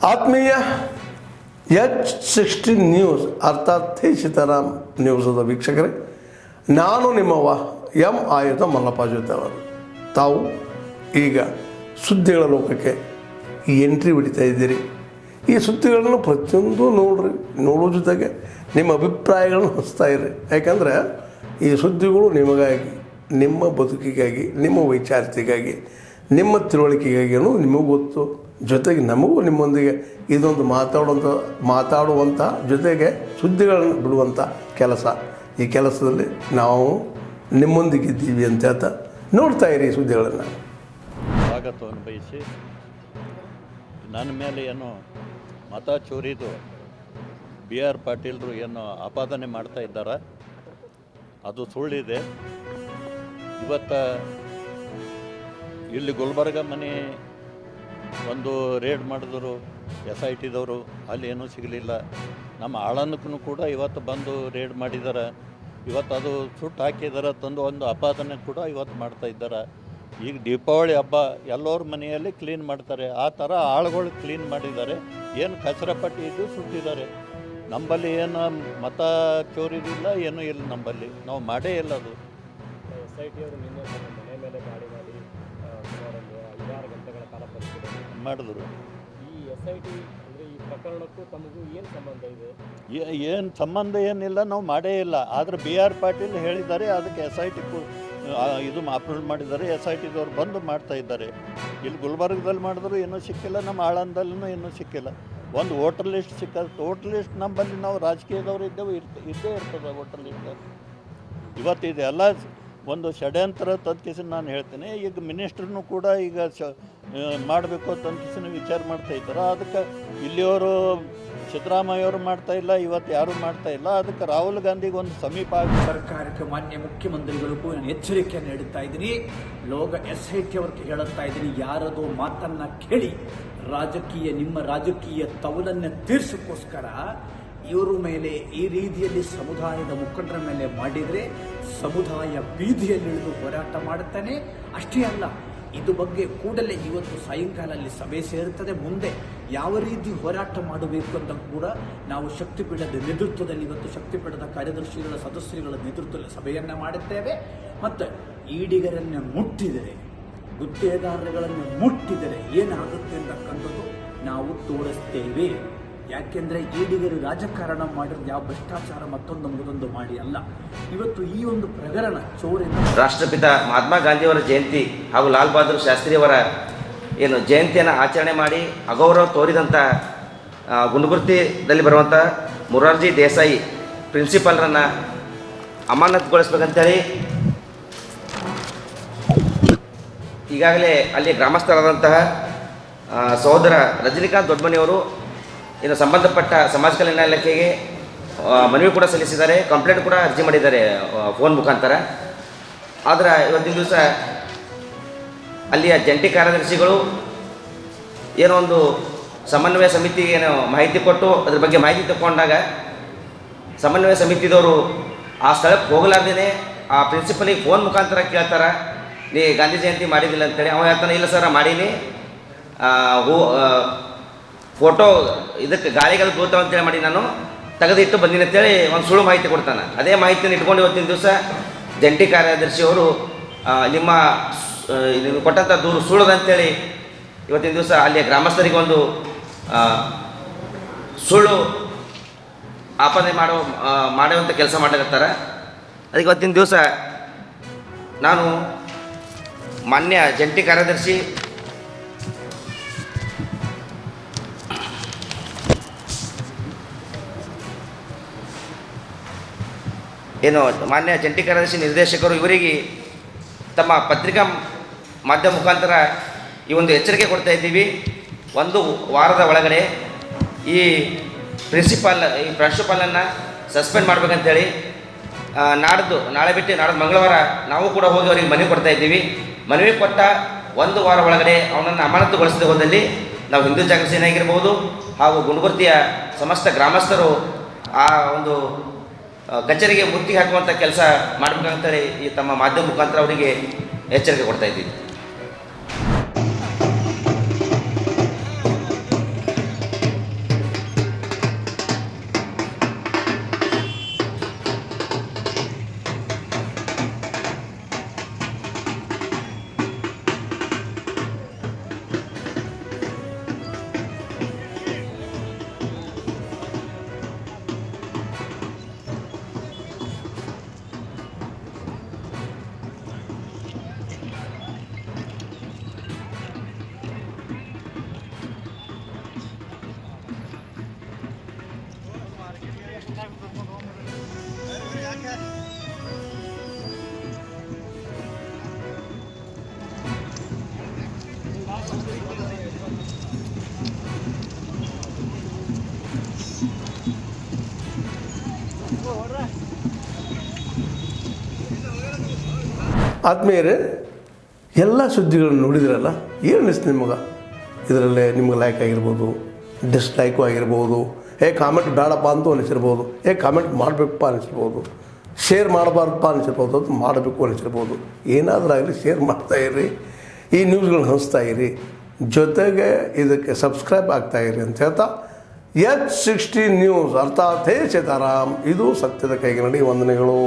ಆತ್ಮೀಯ H16 news ಅರ್ಥಾತ್ ಥೇ ಸೀತಾರಾಮ್ ನ್ಯೂಸದ ವೀಕ್ಷಕರೇ, ನಾನು ನಿಮ್ಮವ ಎಂ ಆಯುಧ ಮಲ್ಲಪ್ಪ ಜೊತೆ ಅವರು. ತಾವು ಈಗ ಸುದ್ದಿಗಳ ಲೋಕಕ್ಕೆ ಎಂಟ್ರಿ ಹೊಡಿತಾ ಇದ್ದೀರಿ. ಈ ಸುದ್ದಿಗಳನ್ನು ಪ್ರತಿಯೊಂದು ನೋಡೋ ಜೊತೆಗೆ ನಿಮ್ಮ ಅಭಿಪ್ರಾಯಗಳನ್ನು ಹಂಚ್ತಾ ಇರಿ. ಯಾಕಂದರೆ ಈ ಸುದ್ದಿಗಳು ನಿಮಗಾಗಿ, ನಿಮ್ಮ ಬದುಕಿಗಾಗಿ, ನಿಮ್ಮ ವೈಚಾರಿಕೆಗಾಗಿ, ನಿಮ್ಮ ತಿಳುವಳಿಕೆಗಾಗಿಯೂ ನಿಮಗೂ ಗೊತ್ತು. ಜೊತೆಗೆ ನಮಗೂ ನಿಮ್ಮೊಂದಿಗೆ ಇದೊಂದು ಮಾತಾಡುವಂಥ ಜೊತೆಗೆ ಸುದ್ದಿಗಳನ್ನು ಬಿಡುವಂಥ ಕೆಲಸ. ಈ ಕೆಲಸದಲ್ಲಿ ನಾವು ನಿಮ್ಮೊಂದಿಗಿದ್ದೀವಿ ಅಂತ ಹೇಳ್ತಾ ನೋಡ್ತಾ ಇರಿ ಸುದ್ದಿಗಳನ್ನು. ಸ್ವಾಗತವನ್ನು ಬಯಸಿ, ನನ್ನ ಮೇಲೆ ಏನು ಮತ ಚೋರಿದು BR ಪಾಟೀಲರು ಏನು ಆಪಾದನೆ ಮಾಡ್ತಾ ಇದ್ದಾರೆ, ಅದು ಸುಳ್ಳಿದೆ. ಇವತ್ತು ಇಲ್ಲಿ ಗುಲ್ಬರ್ಗ ಮನೆ ಒಂದು ರೇಡ್ ಮಾಡಿದ್ರು SITದವರು, ಅಲ್ಲಿ ಏನೂ ಸಿಗಲಿಲ್ಲ. ನಮ್ಮ ಆಳನ್ನಕ್ಕೂ ಕೂಡ ಇವತ್ತು ಬಂದು ರೇಡ್ ಮಾಡಿದ್ದಾರೆ. ಇವತ್ತು ಅದು ಸುಟ್ಟು ಹಾಕಿದ್ದಾರೆ ತಂದು ಒಂದು ಆಪಾದನೆ ಕೂಡ ಇವತ್ತು ಮಾಡ್ತಾ ಇದ್ದಾರೆ. ಈಗ ದೀಪಾವಳಿ ಹಬ್ಬ ಎಲ್ಲರ ಮನೆಯಲ್ಲಿ ಕ್ಲೀನ್ ಮಾಡ್ತಾರೆ, ಆ ಥರ ಆಳುಗಳು ಕ್ಲೀನ್ ಮಾಡಿದ್ದಾರೆ. ಏನು ಕಚರಪಟ್ಟಿ ಇದ್ದು ಸುಟ್ಟಿದ್ದಾರೆ. ನಮ್ಮಲ್ಲಿ ಏನು ಮತ ಚೋರಿದಿಲ್ಲ, ಏನೂ ಇಲ್ಲ. ನಮ್ಮಲ್ಲಿ ನಾವು ಮಾಡೇ ಇಲ್ಲ. ಅದು SIT ಅವರು ನಿನ್ನೆ ಮನೆ ಮೇಲೆ ದಾಳಿ ಮಾಡಿ ಸುಮಾರು 5-6 ಗಂಟೆಗಳ ಕಾಲ ಪರಿಶೀಲನೆ ಮಾಡಿದ್ರು. ಈ SIT ಅಂದರೆ ಈ ಪ್ರಕರಣಕ್ಕೂ ತಮಗೂ ಏನು ಸಂಬಂಧ ಇದೆ? ಏನು ಸಂಬಂಧ ಏನಿಲ್ಲ, ನಾವು ಮಾಡೇ ಇಲ್ಲ. ಆದರೆ BR ಪಾಟೀಲ್ ಹೇಳಿದ್ದಾರೆ, ಅದಕ್ಕೆ SIT ಇದು ಅಪ್ರೂವ್ ಮಾಡಿದ್ದಾರೆ. SITದವ್ರು ಬಂದು ಮಾಡ್ತಾ ಇದ್ದಾರೆ. ಇಲ್ಲಿ ಗುಲ್ಬರ್ಗದಲ್ಲಿ ಮಾಡಿದ್ರು ಏನೂ ಸಿಕ್ಕಿಲ್ಲ, ನಮ್ಮ ಆಳಂದಲ್ಲೂ ಏನೂ ಸಿಕ್ಕಿಲ್ಲ. ಒಂದು ವೋಟರ್ ಲಿಸ್ಟ್ ಸಿಕ್ಕದು. ವೋಟರ್ ಲಿಸ್ಟ್ ನಮ್ಮಲ್ಲಿ ನಾವು ರಾಜಕೀಯದವರು ಇದ್ದೇ ಇರ್ತದೆ. ವೋಟರ್ ಲಿಸ್ಟ್ ಇವತ್ತು ಇದೆಲ್ಲ ಒಂದು ಷಡ್ಯಂತ್ರ ತದ್ಕಿಸಿನ ನಾನು ಹೇಳ್ತೇನೆ. ಈಗ ಮಿನಿಸ್ಟ್ರನ್ನು ಕೂಡ ಈಗ ಮಾಡಬೇಕು ತದ್ಕಿಸಿನ ವಿಚಾರ ಮಾಡ್ತಾ ಇದ್ದಾರೆ. ಅದಕ್ಕೆ ಇಲ್ಲಿಯವರು ಸಿದ್ದರಾಮಯ್ಯವರು ಮಾಡ್ತಾ ಇಲ್ಲ, ಇವತ್ತು ಯಾರೂ ಮಾಡ್ತಾ ಇಲ್ಲ. ಅದಕ್ಕೆ ರಾಹುಲ್ ಗಾಂಧಿಗೆ ಒಂದು ಸಮೀಪ ಸರ್ಕಾರಕ್ಕೆ ಮಾನ್ಯ ಮುಖ್ಯಮಂತ್ರಿಗಳಿಗೂ ನಾನು ಎಚ್ಚರಿಕೆಯನ್ನು ನೀಡುತ್ತಾ ಇದ್ದೀನಿ. SIT ಅವ್ರಿಗೆ ಹೇಳುತ್ತಾ ಇದ್ದೀನಿ, ಯಾರದೋ ಮಾತನ್ನ ಕೇಳಿ ನಿಮ್ಮ ರಾಜಕೀಯ ತವಲನ್ನು ತೀರ್ಸೋಕ್ಕೋಸ್ಕರ ಇವರ ಮೇಲೆ ಈ ರೀತಿಯಲ್ಲಿ ಸಮುದಾಯದ ಮುಖಂಡರ ಮೇಲೆ ಮಾಡಿದರೆ ಸಮುದಾಯ ಬೀದಿಯಲ್ಲಿಳಿದು ಹೋರಾಟ ಮಾಡುತ್ತಾನೆ. ಅಷ್ಟೇ ಅಲ್ಲ, ಇದು ಬಗ್ಗೆ ಕೂಡಲೇ ಇವತ್ತು ಸಾಯಂಕಾಲದಲ್ಲಿ ಸಭೆ ಸೇರುತ್ತದೆ. ಮುಂದೆ ಯಾವ ರೀತಿ ಹೋರಾಟ ಮಾಡಬೇಕು ಅಂತ ಕೂಡ ನಾವು ಶಕ್ತಿಪೀಠದ ನೇತೃತ್ವದಲ್ಲಿ ಇವತ್ತು ಶಕ್ತಿಪೀಠದ ಕಾರ್ಯದರ್ಶಿಗಳ ಸದಸ್ಯರುಗಳ ನೇತೃತ್ವದಲ್ಲಿ ಸಭೆಯನ್ನು ಮಾಡುತ್ತೇವೆ. ಮತ್ತು ಈಡಿಗರನ್ನು ಮುಟ್ಟಿದರೆ, ಗುತ್ತೇದಾರಗಳನ್ನು ಮುಟ್ಟಿದರೆ ಏನಾಗುತ್ತೆ ಅಂತಕ್ಕಂಥದ್ದು ನಾವು ತೋರಿಸ್ತೇವೆ. ಯಾಕೆಂದರೆ ಈಡಿಗರು ರಾಜಕಾರಣ ಮಾಡಿರೋದು ಯಾವ ಭ್ರಷ್ಟಾಚಾರ ಮತ್ತೊಂದು ಮಾಡಿ ಅಲ್ಲ. ಇವತ್ತು ಈ ಒಂದು ಪ್ರಕರಣ ಚೋರಿನ ರಾಷ್ಟ್ರಪಿತ ಮಹಾತ್ಮ ಗಾಂಧಿಯವರ ಜಯಂತಿ ಹಾಗೂ ಲಾಲ್ ಬಹದ್ದೂರ್ ಶಾಸ್ತ್ರಿಯವರ ಏನು ಜಯಂತಿಯನ್ನು ಆಚರಣೆ ಮಾಡಿ ಅಗೌರವ ತೋರಿದಂಥ ಗುಂಡ್ಗುರ್ತಿದಲ್ಲಿ ಬರುವಂಥ ಮೊರಾರ್ಜಿ ದೇಸಾಯಿ ಪ್ರಿನ್ಸಿಪಾಲ್ರನ್ನು ಅಮಾನತುಗೊಳಿಸ್ಬೇಕಂತೇಳಿ ಈಗಾಗಲೇ ಅಲ್ಲಿ ಗ್ರಾಮಸ್ಥರಾದಂತಹ ಸಹೋದರ ರಜನಿಕಾಂತ್ ದೊಡ್ಡಮನಿಯವರು ಇನ್ನು ಸಂಬಂಧಪಟ್ಟ ಸಮಾಜ ಕಲ್ಯಾಣ ಇಲಾಖೆಗೆ ಮನವಿ ಕೂಡ ಸಲ್ಲಿಸಿದ್ದಾರೆ, ಕಂಪ್ಲೇಂಟ್ ಕೂಡ ಅರ್ಜಿ ಮಾಡಿದ್ದಾರೆ ಫೋನ್ ಮುಖಾಂತರ. ಆದರೆ ಇವತ್ತಿನ ದಿವಸ ಅಲ್ಲಿಯ ಜಂಟಿ ಕಾರ್ಯದರ್ಶಿಗಳು ಏನೋ ಒಂದು ಸಮನ್ವಯ ಸಮಿತಿಗೆ ಏನೋ ಮಾಹಿತಿ ಕೊಟ್ಟು ಅದ್ರ ಬಗ್ಗೆ ಮಾಹಿತಿ ತಗೊಂಡಾಗ ಸಮನ್ವಯ ಸಮಿತಿದವರು ಆ ಸ್ಥಳಕ್ಕೆ ಹೋಗಲಾರ್ದೇ ಆ ಪ್ರಿನ್ಸಿಪಲಿಗೆ ಫೋನ್ ಮುಖಾಂತರ ಕೇಳ್ತಾರೆ, ನೀ ಗಾಂಧಿ ಜಯಂತಿ ಮಾಡಿದ್ದಿಲ್ಲ ಅಂತೇಳಿ. ಅವ ಹೇಳ್ತಾನೆ, ಇಲ್ಲ ಸರ್ ಮಾಡೀನಿ, ಫೋಟೋ ಇದಕ್ಕೆ ಗಾಳಿಗಳು ಬೀಳ್ತಾವ ಅಂತೇಳಿ ಮಾಡಿ ನಾನು ತೆಗೆದಿಟ್ಟು ಬಂದಿನಿ ಅಂತೇಳಿ ಒಂದು ಸುಳ್ಳು ಮಾಹಿತಿ ಕೊಡ್ತಾನೆ. ಅದೇ ಮಾಹಿತಿಯನ್ನು ಇಟ್ಕೊಂಡು ಇವತ್ತಿನ ದಿವಸ ಜಂಟಿ ಕಾರ್ಯದರ್ಶಿಯವರು ನಿಮ್ಮ ಕೊಟ್ಟಂಥ ದೂರು ಸುಳ್ಳದ ಅಂತೇಳಿ ಇವತ್ತಿನ ದಿವಸ ಅಲ್ಲಿಯ ಗ್ರಾಮಸ್ಥರಿಗೆ ಒಂದು ಸುಳ್ಳು ಆಪಾದನೆ ಮಾಡುವಂಥ ಕೆಲಸ ಮಾಡಕತ್ತಾರೆ. ಅದಕ್ಕೆ ಇವತ್ತಿನ ದಿವಸ ನಾನು ಮಾನ್ಯ ಜಂಟಿ ಕಾರ್ಯದರ್ಶಿ ಮಾನ್ಯ ಜಂಟಿ ಕಾರ್ಯದರ್ಶಿ ನಿರ್ದೇಶಕರು ಇವರಿಗೆ ತಮ್ಮ ಪತ್ರಿಕಾ ಮಾಧ್ಯಮ ಮುಖಾಂತರ ಈ ಒಂದು ಎಚ್ಚರಿಕೆ ಕೊಡ್ತಾ ಇದ್ದೀವಿ. ಒಂದು ವಾರದ ಒಳಗಡೆ ಈ ಪ್ರಿನ್ಸಿಪಾಲನ್ನು ಸಸ್ಪೆಂಡ್ ಮಾಡಬೇಕಂತೇಳಿ ನಾಳೆ ಬಿಟ್ಟು ನಾಡ್ದು ಮಂಗಳವಾರ ನಾವು ಕೂಡ ಹೋಗಿ ಅವರಿಗೆ ಮನವಿ ಕೊಡ್ತಾ ಇದ್ದೀವಿ. ಮನವಿ ಕೊಟ್ಟ ಒಂದು ವಾರ ಒಳಗಡೆ ಅವನನ್ನು ಅಮಾನತುಗೊಳಿಸದೆ ಹೋದಲ್ಲಿ ನಾವು ಹಿಂದೂ ಜಾಗೃತಿ ಸೇನೆ ಆಗಿರ್ಬೋದು ಹಾಗೂ ಗುಂಡ್ಗುರ್ತಿಯ ಸಮಸ್ತ ಗ್ರಾಮಸ್ಥರು ಆ ಒಂದು ಕಚೇರಿಗೆ ಮುತ್ತಿಗೆ ಹಾಕುವಂಥ ಕೆಲಸ ಮಾಡಬೇಕಂತೇಳಿ ಈ ತಮ್ಮ ಮಾಧ್ಯಮ ಮುಖಾಂತರ ಅವರಿಗೆ ಎಚ್ಚರಿಕೆ ಕೊಡ್ತಾ ಇದ್ದೀವಿ. ಆದ್ಮೇಲೆ ಎಲ್ಲ ಸುದ್ದಿಗಳನ್ನು ನೋಡಿದ್ರಲ್ಲ, ಏನು ಅನಿಸ್ತು ನಿಮಗೆ? ಇದರಲ್ಲೇ ನಿಮ್ಗೆ ಲೈಕ್ ಆಗಿರ್ಬೋದು, ಡಿಸ್ಲೈಕು ಆಗಿರ್ಬೋದು, ಕಾಮೆಂಟ್ ಬೇಡಪ್ಪ ಅಂತೂ ಅನಿಸಿರ್ಬೋದು, ಕಾಮೆಂಟ್ ಮಾಡಬೇಕಪ್ಪ ಅನಿಸಿರ್ಬೋದು, ಶೇರ್ ಮಾಡಬಾರ್ದಪ್ಪ ಅನಿಸಿರ್ಬೋದು, ಅದು ಮಾಡಬೇಕು ಅನಿಸಿರ್ಬೋದು. ಏನಾದರೂ ಆಗಲಿ ಶೇರ್ ಮಾಡ್ತಾಯಿರಿ, ಈ ನ್ಯೂಸ್ಗಳನ್ನ ಹಂಚ್ತಾ ಇರಿ, ಜೊತೆಗೆ ಇದಕ್ಕೆ ಸಬ್ಸ್ಕ್ರೈಬ್ ಆಗ್ತಾಯಿರಿ ಅಂತ ಹೇಳ್ತಾ H16 ನ್ಯೂಸ್ ಅರ್ಥಾತ್ ಹೇ ಸೀತಾರಾಮ್, ಇದು ಸತ್ಯದ ಕೈಗೆ ನಡಿ. ವಂದನೆಗಳು.